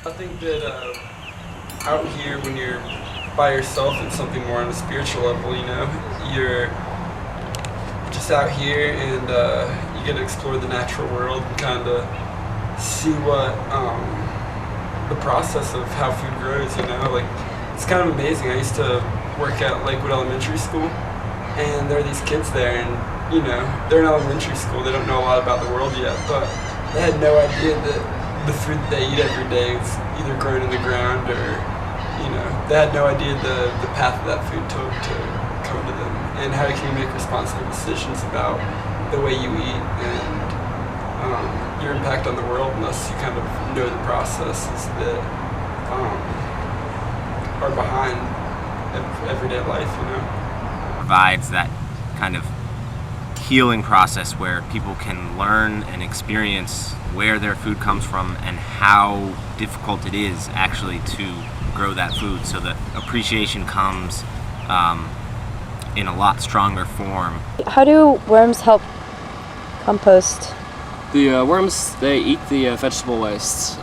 I think that out here, when you're by yourself, it's something more on a spiritual level, you know? You're just out here and you get to explore the natural world and kind of see what the process of how food grows, you know? Like, it's kind of amazing. I used to work at Lakewood Elementary School, and there are these kids there, and, you know, they're in elementary school, they don't know a lot about the world yet, but they had no idea that the food that they eat every day is either grown in the ground or, you know, they had no idea the path that food took to come to them, and how can you make responsible decisions about the way you eat and your impact on the world unless you kind of know the processes that are behind everyday life, you know? Provides that kind of healing process where people can learn and experience where their food comes from and how difficult it is actually to grow that food, so that appreciation comes in a lot stronger form. How do worms help compost? The worms, they eat the vegetable wastes,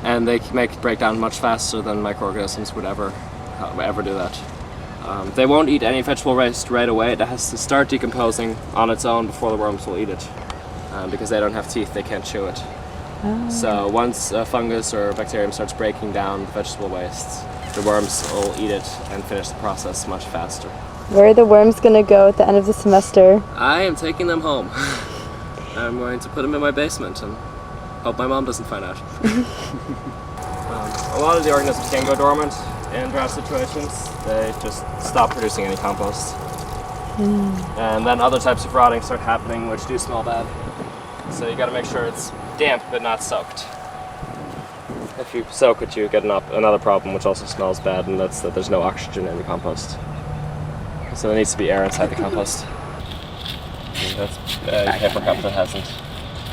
and they make it break down much faster than microorganisms would ever do that. They won't eat any vegetable waste right away. It has to start decomposing on its own before the worms will eat it, because they don't have teeth, they can't chew it. Oh. So once a fungus or bacterium starts breaking down the vegetable wastes, the worms will eat it and finish the process much faster. Where are the worms going to go at the end of the semester? I am taking them home. I'm going to put them in my basement and hope my mom doesn't find out. A lot of the organisms can go dormant in drought situations. They just stop producing any compost. And then other types of rotting start happening, which do smell bad. So you got to make sure it's damp but not soaked. If you soak it, you get another problem, which also smells bad, and that's that there's no oxygen in the compost. So there needs to be air inside the compost. And that's hypercup that hasn't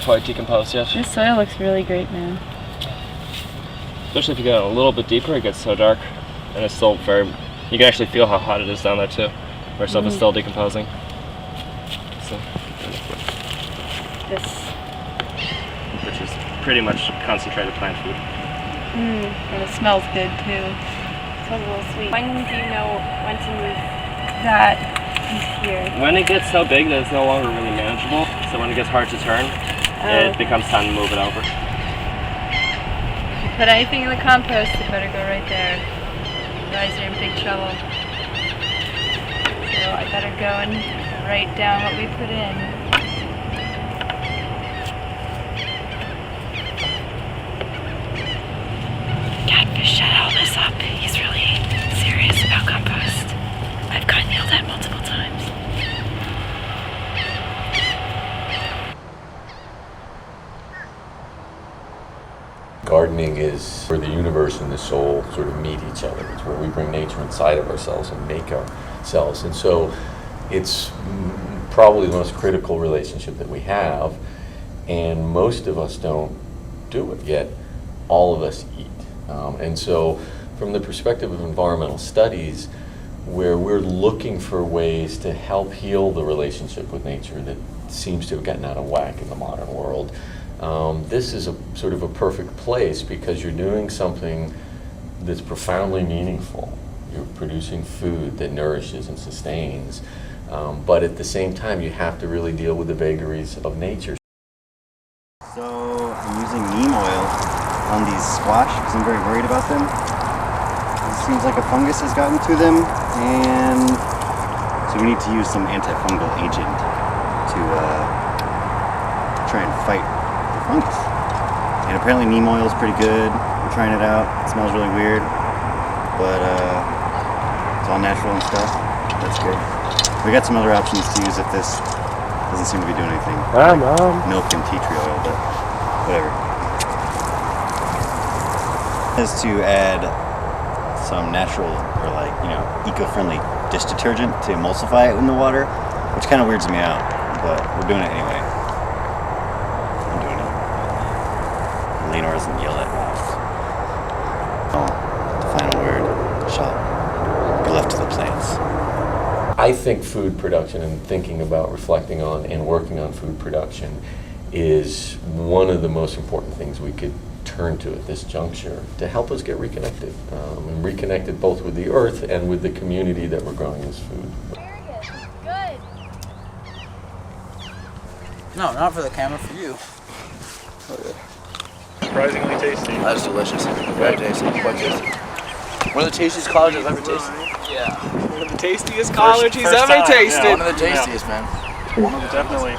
quite decomposed yet. This soil looks really great now. Especially if you go a little bit deeper, it gets so dark, and it's still very. You can actually feel how hot it is down there too, where stuff is still decomposing. So, which is pretty much concentrated plant food. And it smells good too. It smells a little sweet. When do you know when to move that here? When it gets so big that it's no longer really manageable, so when it gets hard to turn, it becomes time to move it over. If you put anything in the compost, it better go right there. Otherwise you're in big trouble. So I better go and write down what we put in. Catfish set all this up. He's really serious about compost. I've gotten yelled at multiple times. Gardening is where the universe and the soul sort of meet each other. It's where we bring nature inside of ourselves and make ourselves. And so it's probably the most critical relationship that we have, and most of us don't do it, yet all of us eat. And so from the perspective of environmental studies, where we're looking for ways to help heal the relationship with nature that seems to have gotten out of whack in the modern world, this is a sort of a perfect place, because you're doing something that's profoundly meaningful. You're producing food that nourishes and sustains, but at the same time you have to really deal with the vagaries of nature. So I'm using neem oil on these squash because I'm very worried about them. It seems like a fungus has gotten to them, and so we need to use some antifungal agent to try and fight the fungus. And apparently neem oil is pretty good. We're trying it out. It smells really weird, but it's all natural and stuff. That's good. We got some other options to use if this doesn't seem to be doing anything. Like milk and tea tree oil, but whatever. Is to add some natural or eco-friendly dish detergent to emulsify it in the water, which kind of weirds me out, but we're doing it anyway. I'm doing it. Leonor doesn't yell at me. The final word shall be left to the plants. I think food production and thinking about reflecting on and working on food production is one of the most important things we could turn turn to at this juncture to help us get reconnected, and reconnected both with the earth and with the community that we're growing this food. Good. No, not for the camera, for you. Surprisingly tasty. That's delicious. Very tasty. Quite tasty. One of the tastiest collards I've ever tasted. Yeah. One of the tastiest collards he's first ever time, tasted. yeah. One of the tastiest, man. Definitely.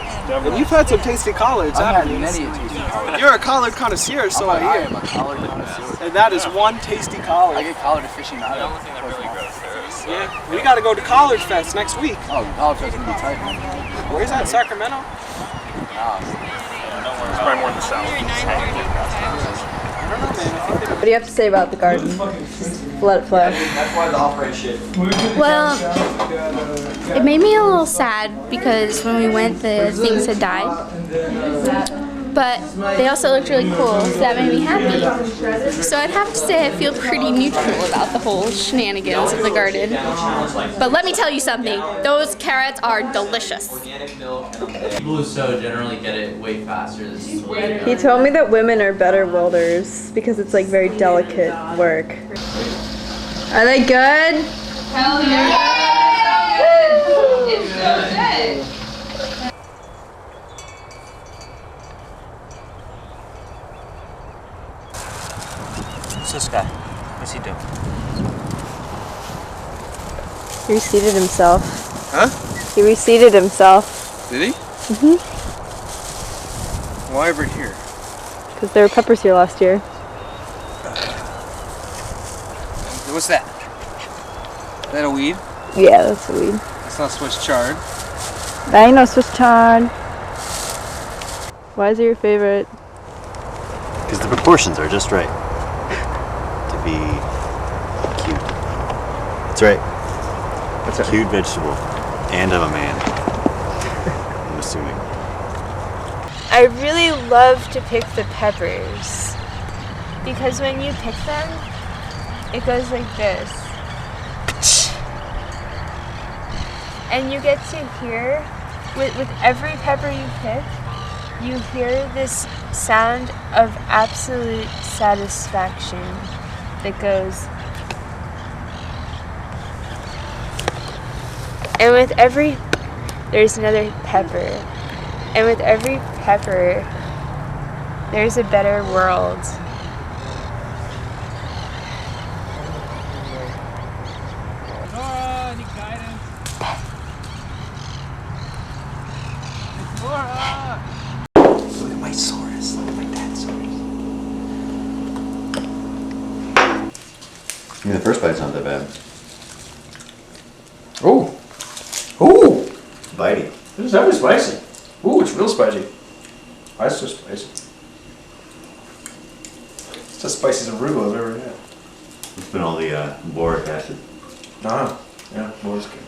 You've had some tasty collards, I've haven't had you? many tasty collards. You're a collard connoisseur, so I I hear. am a collard connoisseur. And that is one tasty I collard. get collard aficionado. Yeah, we got to go to Collard Fest next week. Oh, collard fest gonna be tight, man. Where's that, Sacramento? It's probably more in the south. What do you have to say about the garden? Just let it flow. That's why the off-road shit. Well, it made me a little sad because when we went, the things had died. But they also looked really cool, so that made me happy. So I'd have to say I feel pretty neutral about the whole shenanigans of the garden. But let me tell you something, those carrots are delicious. People who sew generally get it way faster. This is way He told me that women are better welders because it's like very delicate work. Are they good? Hell yeah! It's so good. What's this guy? What's he doing? He reseated himself. Huh? He reseated himself. Did he? Why over here? Because there were peppers here last year. What's that? Is that a weed? Yeah, that's a weed. It's not Swiss chard. That ain't no Swiss chard. Why is it your favorite? Because the proportions are just right to be cute. That's right. What's Cute vegetable. And I'm a man. I'm assuming. I really love to pick the peppers because when you pick them, it goes like this. And you get to hear, with every pepper you pick, you hear this sound of absolute satisfaction that goes. And with every, there's another pepper. And with every pepper, there's a better world. Nora, any guidance? Nora! Look at my Saurus. Look at my dad's Saurus. I mean, the first bite's not that bad. Oh! Ooh! Bitey. This is heavily spicy. Ooh, it's real spicy. Why is it so spicy? It's as spicy as arugula I've ever had. It's been all the boric acid. Ah, yeah, well, it's good.